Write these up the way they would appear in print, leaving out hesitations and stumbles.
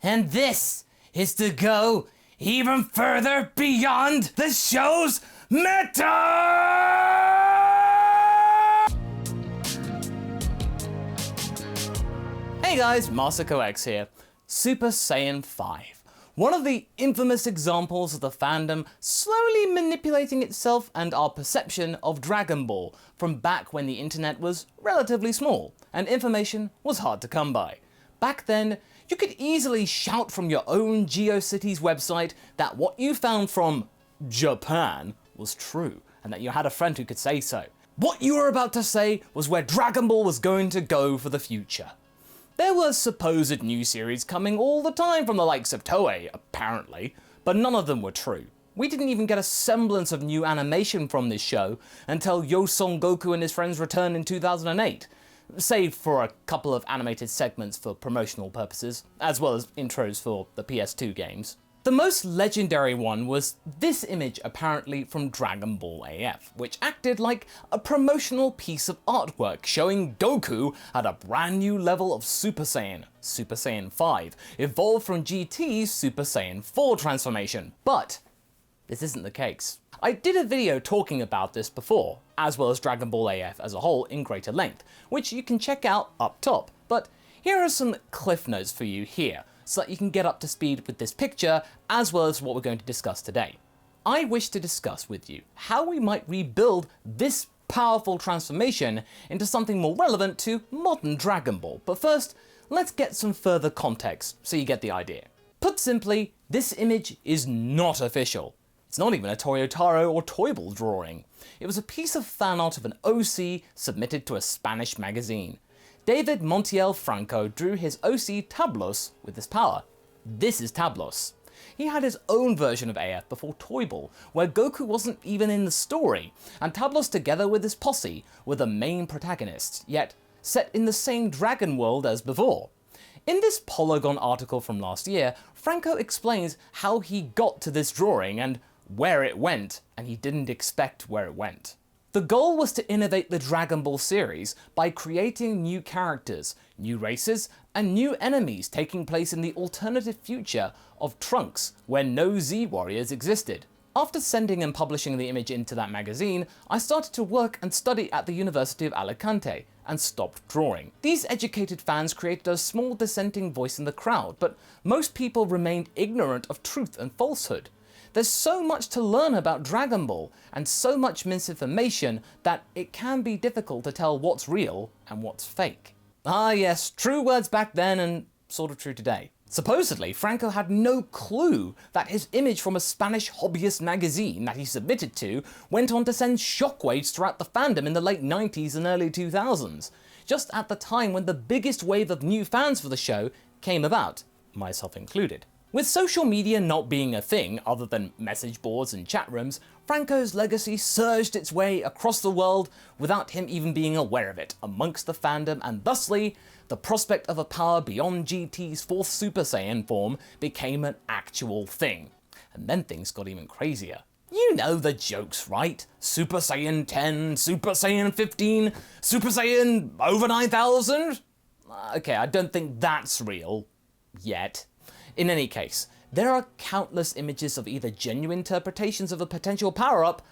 And this is to go even further beyond the show's meta! Hey guys, MasakoX here. Super Saiyan 5. One of the infamous examples of the fandom slowly manipulating itself and our perception of Dragon Ball from back when the internet was relatively small and information was hard to come by. Back then, you could easily shout from your own GeoCities website that what you found from Japan was true and that you had a friend who could say so. What you were about to say was where Dragon Ball was going to go for the future. There were supposed new series coming all the time from the likes of Toei, apparently, but none of them were true. We didn't even get a semblance of new animation from this show until Yo Son Goku and his friends returned in 2008, save for a couple of animated segments for promotional purposes, as well as intros for the PS2 games. The most legendary one was this image apparently from Dragon Ball AF, which acted like a promotional piece of artwork showing Goku at a brand new level of Super Saiyan, Super Saiyan 5, evolved from GT's Super Saiyan 4 transformation. But this isn't the case. I did a video talking about this before, as well as Dragon Ball AF as a whole in greater length, which you can check out up top, but here are some cliff notes for you here, so that you can get up to speed with this picture, as well as what we're going to discuss today. I wish to discuss with you how we might rebuild this powerful transformation into something more relevant to modern Dragon Ball, but first, let's get some further context so you get the idea. Put simply, this image is not official. It's not even a Toyotaro or Toyball drawing. It was a piece of fan art of an OC submitted to a Spanish magazine. David Montiel Franco drew his OC Tablos with this power. This is Tablos. He had his own version of AF before Toyball, where Goku wasn't even in the story, and Tablos together with his posse were the main protagonists, yet set in the same dragon world as before. In this Polygon article from last year, Franco explains how he got to this drawing and where it went, and he didn't expect where it went. The goal was to innovate the Dragon Ball series by creating new characters, new races, and new enemies taking place in the alternative future of Trunks, where no Z warriors existed. After sending and publishing the image into that magazine, I started to work and study at the University of Alicante, and stopped drawing. These educated fans created a small dissenting voice in the crowd, but most people remained ignorant of truth and falsehood. There's so much to learn about Dragon Ball, and so much misinformation that it can be difficult to tell what's real and what's fake. Ah yes, true words back then and sort of true today. Supposedly, Franco had no clue that his image from a Spanish hobbyist magazine that he submitted to went on to send shockwaves throughout the fandom in the late 90s and early 2000s, just at the time when the biggest wave of new fans for the show came about, myself included. With social media not being a thing other than message boards and chat rooms, Franco's legacy surged its way across the world without him even being aware of it amongst the fandom, and thusly, the prospect of a power beyond GT's 4th Super Saiyan form became an actual thing. And then things got even crazier. You know the jokes, right? Super Saiyan 10, Super Saiyan 15, Super Saiyan over 9000? Okay, I don't think that's real. Yet. In any case, there are countless images of either genuine interpretations of a potential power-up,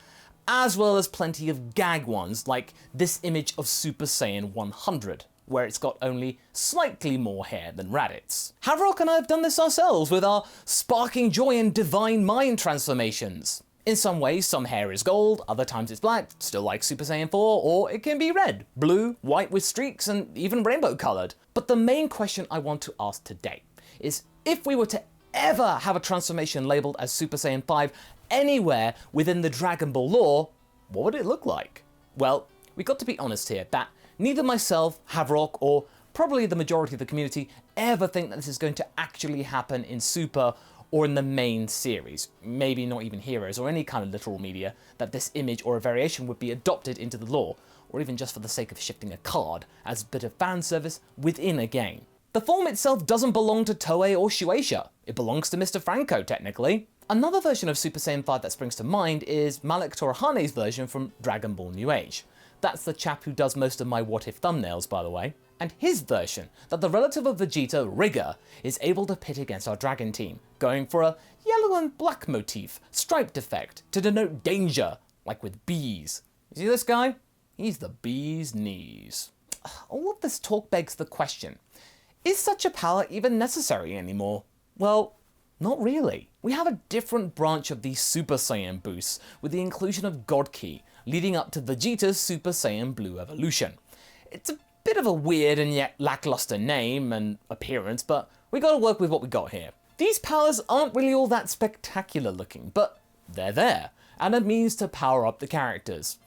as well as plenty of gag ones, like this image of Super Saiyan 100, where it's got only slightly more hair than Raditz. Haverock and I have done this ourselves with our sparking joy and divine mind transformations. In some ways, some hair is gold, other times it's black, still like Super Saiyan 4, or it can be red, blue, white with streaks, and even rainbow coloured. But the main question I want to ask today is, if we were to ever have a transformation labelled as Super Saiyan 5 anywhere within the Dragon Ball lore, what would it look like? Well, we got to be honest here that neither myself, Haverock, or probably the majority of the community ever think that this is going to actually happen in Super or in the main series, maybe not even Heroes or any kind of literal media, that this image or a variation would be adopted into the lore, or even just for the sake of shifting a card as a bit of fan service within a game. The form itself doesn't belong to Toei or Shueisha. It belongs to Mr. Franco, technically. Another version of Super Saiyan 5 that springs to mind is Malik Torahane's version from Dragon Ball New Age. That's the chap who does most of my What If thumbnails, by the way. and his version that the relative of Vegeta, Rigger, is able to pit against our dragon team, going for a yellow and black motif, striped effect, to denote danger, like with bees. You see this guy? He's the bee's knees. All of this talk begs the question, is such a power even necessary anymore? Well, not really. We have a different branch of these Super Saiyan boosts with the inclusion of God Ki, leading up to Vegeta's Super Saiyan Blue evolution. It's a bit of a weird and yet lackluster name and appearance, but we gotta work with what we got here. These powers aren't really all that spectacular looking, but they're there, and a means to power up the characters.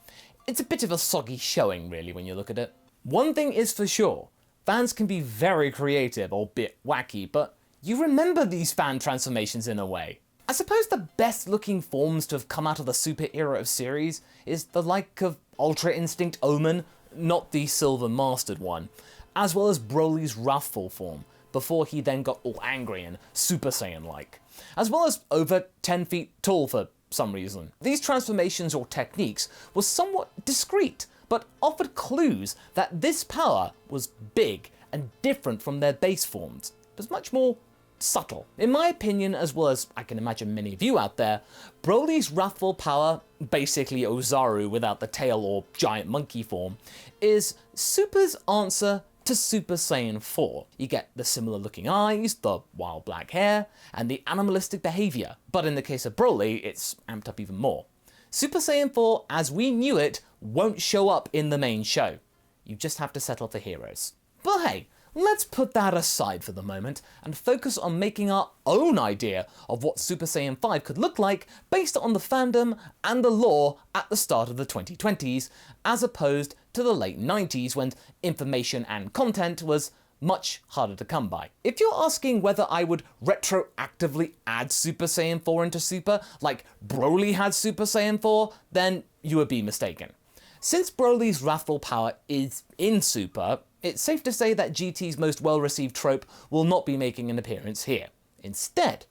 It's a bit of a soggy showing really when you look at it. One thing is for sure, fans can be very creative, albeit wacky, but you remember these fan transformations in a way. I suppose the best looking forms to have come out of the Super era of series is the like of Ultra Instinct Omen, not the Silver Mastered one, as well as Broly's wrathful form, before he then got all angry and Super Saiyan-like, as well as over 10 feet tall for some reason. These transformations or techniques were somewhat discreet, but offered clues that this power was big and different from their base forms. It was much more subtle. In my opinion, as well as I can imagine many of you out there, Broly's wrathful power, basically Ozaru without the tail or giant monkey form, is Super's answer to Super Saiyan 4. You get the similar looking eyes, the wild black hair, and the animalistic behaviour, but in the case of Broly, it's amped up even more. Super Saiyan 4, as we knew it, won't show up in the main show. You just have to settle for heroes. But hey, let's put that aside for the moment and focus on making our own idea of what Super Saiyan 5 could look like based on the fandom and the lore at the start of the 2020s, as opposed to the late 90s when information and content was much harder to come by. If you're asking whether I would retroactively add Super Saiyan 4 into Super, like Broly had Super Saiyan 4, then you would be mistaken. Since Broly's wrathful power is in Super, it's safe to say that GT's most well-received trope will not be making an appearance here. Instead,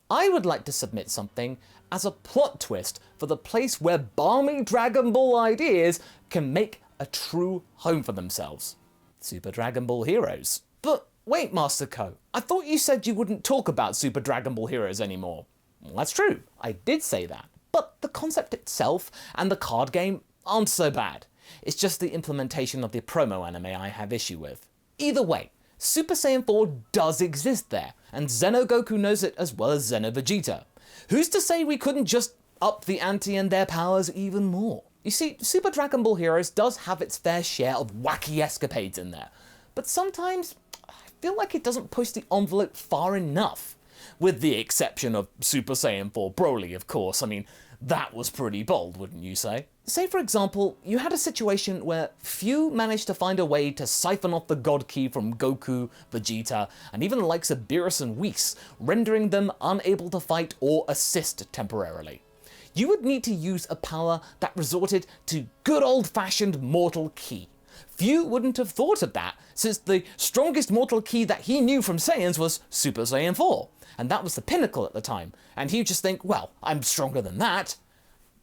I would like to submit something as a plot twist for the place where balmy Dragon Ball ideas can make a true home for themselves. Super Dragon Ball Heroes. But wait, Master Co, I thought you said you wouldn't talk about Super Dragon Ball Heroes anymore. Well, that's true, I did say that. But the concept itself and the card game aren't so bad. It's just the implementation of the promo anime I have issue with. Either way, Super Saiyan 4 does exist there, and Xeno Goku knows it as well as Xeno Vegeta. Who's to say we couldn't just up the ante and their powers even more? You see, Super Dragon Ball Heroes does have its fair share of wacky escapades in there, but sometimes I feel like it doesn't push the envelope far enough. With the exception of Super Saiyan 4 Broly, of course. I mean, that was pretty bold, wouldn't you say? Say, for example, you had a situation where few managed to find a way to siphon off the God Ki from Goku, Vegeta, and even the likes of Beerus and Whis, rendering them unable to fight or assist temporarily. You would need to use a power that resorted to good old-fashioned mortal ki. Few wouldn't have thought of that, since the strongest mortal ki that he knew from Saiyans was Super Saiyan 4, and that was the pinnacle at the time, and he'd just think, well, I'm stronger than that.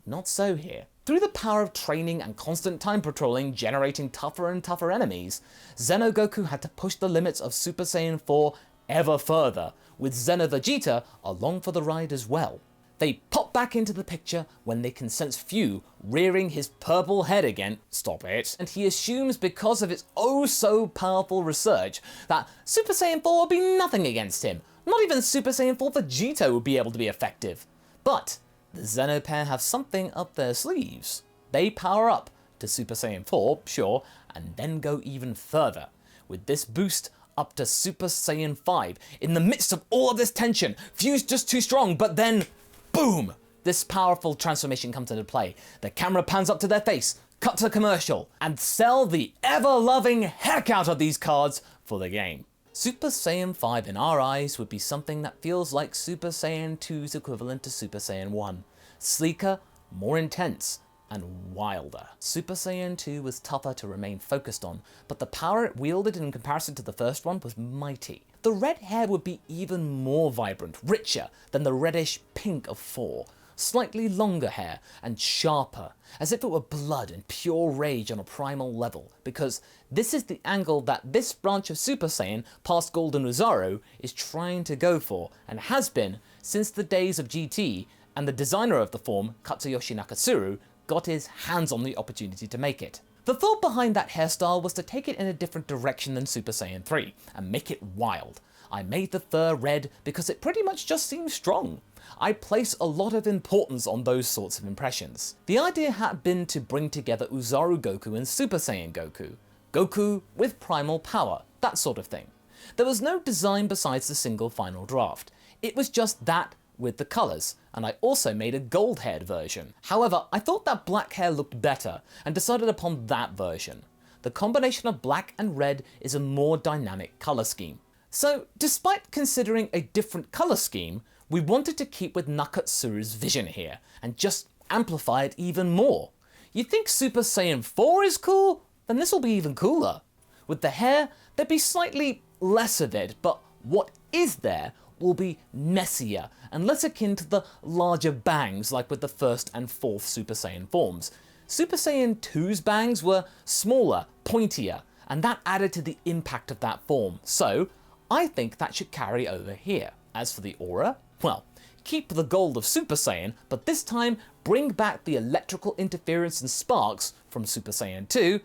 Not so here. Through the power of training and constant time patrolling generating tougher and tougher enemies, Xeno Goku had to push the limits of Super Saiyan 4 ever further, with Xeno Vegeta along for the ride as well. They pop back into the picture when they can sense Fu rearing his purple head again, stop it, and he assumes because of his oh so powerful research that Super Saiyan 4 will be nothing against him. Not even Super Saiyan 4 Vegeta would be able to be effective. But the Xeno pair have something up their sleeves. They power up to Super Saiyan 4, sure, and then go even further, with this boost up to Super Saiyan 5. In the midst of all of this tension, Fu's just too strong, but then boom! This powerful transformation comes into play. The camera pans up to their face, cut to commercial, and sell the ever-loving heck out of these cards for the game. Super Saiyan 5 in our eyes would be something that feels like Super Saiyan 2's equivalent to Super Saiyan 1. Sleeker, more intense, and wilder. Super Saiyan 2 was tougher to remain focused on, but the power it wielded in comparison to the first one was mighty. The red hair would be even more vibrant, richer than the reddish pink of 4, slightly longer hair and sharper, as if it were blood and pure rage on a primal level, because this is the angle that this branch of Super Saiyan past Golden Uzaru is trying to go for, and has been since the days of GT, and the designer of the form, Katsuyoshi Nakatsuru, got his hands on the opportunity to make it. The thought behind that hairstyle was to take it in a different direction than Super Saiyan 3, and make it wild. I made the fur red because it pretty much just seems strong. I place a lot of importance on those sorts of impressions. The idea had been to bring together Uzaru Goku and Super Saiyan Goku. Goku with primal power, that sort of thing. There was no design besides the single final draft. It was just that with the colours, and I also made a gold-haired version. However, I thought that black hair looked better, and decided upon that version. The combination of black and red is a more dynamic colour scheme. So, despite considering a different colour scheme, we wanted to keep with Nakatsuru's vision here, and just amplify it even more. You think Super Saiyan 4 is cool? Then this will be even cooler. With the hair, there'd be slightly less of it, but what is there will be messier and less akin to the larger bangs like with the first and fourth Super Saiyan forms. Super Saiyan 2's bangs were smaller, pointier, and that added to the impact of that form, so I think that should carry over here. As for the aura, well, keep the gold of Super Saiyan, but this time bring back the electrical interference and sparks from Super Saiyan 2,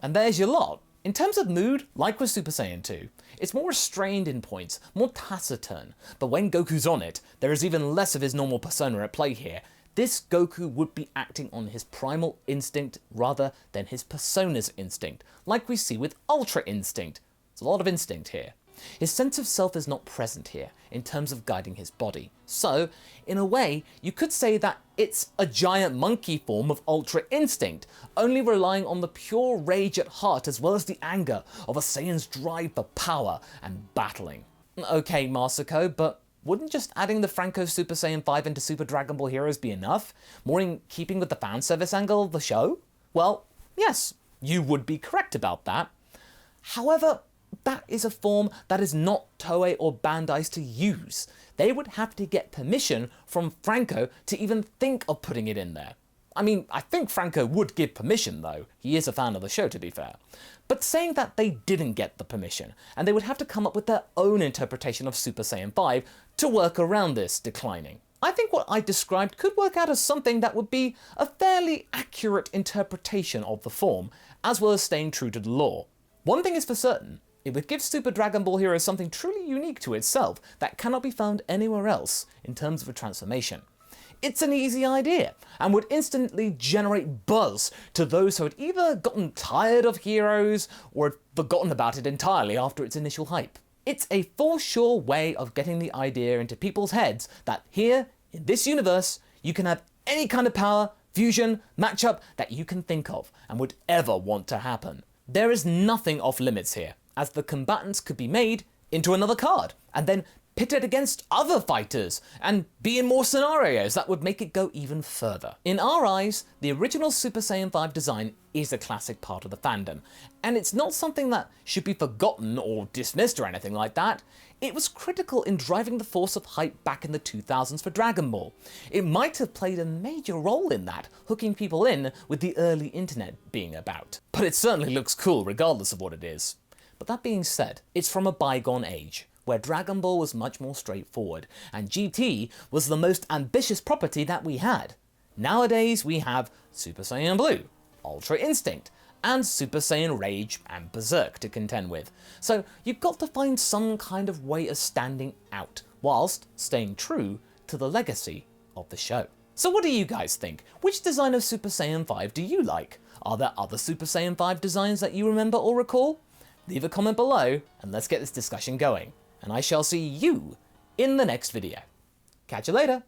and there's your lot. In terms of mood, like with Super Saiyan 2, it's more restrained in points, more taciturn, but when Goku's on it, there is even less of his normal persona at play here. This Goku would be acting on his primal instinct rather than his persona's instinct, like we see with Ultra Instinct. There's a lot of instinct here. His sense of self is not present here, in terms of guiding his body. So, in a way, you could say that it's a giant monkey form of Ultra Instinct, only relying on the pure rage at heart as well as the anger of a Saiyan's drive for power and battling. Okay, Masako, but wouldn't just adding the Franco Super Saiyan 5 into Super Dragon Ball Heroes be enough? More in keeping with the fan service angle of the show? Well, yes, you would be correct about that. However, that is a form that is not Toei or Bandai's to use. They would have to get permission from Franco to even think of putting it in there. I mean, I think Franco would give permission though. He is a fan of the show, to be fair. But saying that they didn't get the permission, and they would have to come up with their own interpretation of Super Saiyan 5 to work around this declining. I think what I described could work out as something that would be a fairly accurate interpretation of the form, as well as staying true to the lore. One thing is for certain, it would give Super Dragon Ball Heroes something truly unique to itself that cannot be found anywhere else in terms of a transformation. It's an easy idea, and would instantly generate buzz to those who had either gotten tired of Heroes, or had forgotten about it entirely after its initial hype. It's a for sure way of getting the idea into people's heads that here, in this universe, you can have any kind of power, fusion, matchup that you can think of, and would ever want to happen. There is nothing off limits here, as the combatants could be made into another card, and then pitted against other fighters, and be in more scenarios that would make it go even further. In our eyes, the original Super Saiyan 5 design is a classic part of the fandom, and it's not something that should be forgotten or dismissed or anything like that. It was critical in driving the force of hype back in the 2000s for Dragon Ball. It might have played a major role in that, hooking people in with the early internet being about. But it certainly looks cool regardless of what it is. But that being said, it's from a bygone age, where Dragon Ball was much more straightforward, and GT was the most ambitious property that we had. Nowadays we have Super Saiyan Blue, Ultra Instinct, and Super Saiyan Rage and Berserk to contend with. So you've got to find some kind of way of standing out, whilst staying true to the legacy of the show. So what do you guys think? Which design of Super Saiyan 5 do you like? Are there other Super Saiyan 5 designs that you remember or recall? Leave a comment below and let's get this discussion going. And I shall see you in the next video. Catch you later.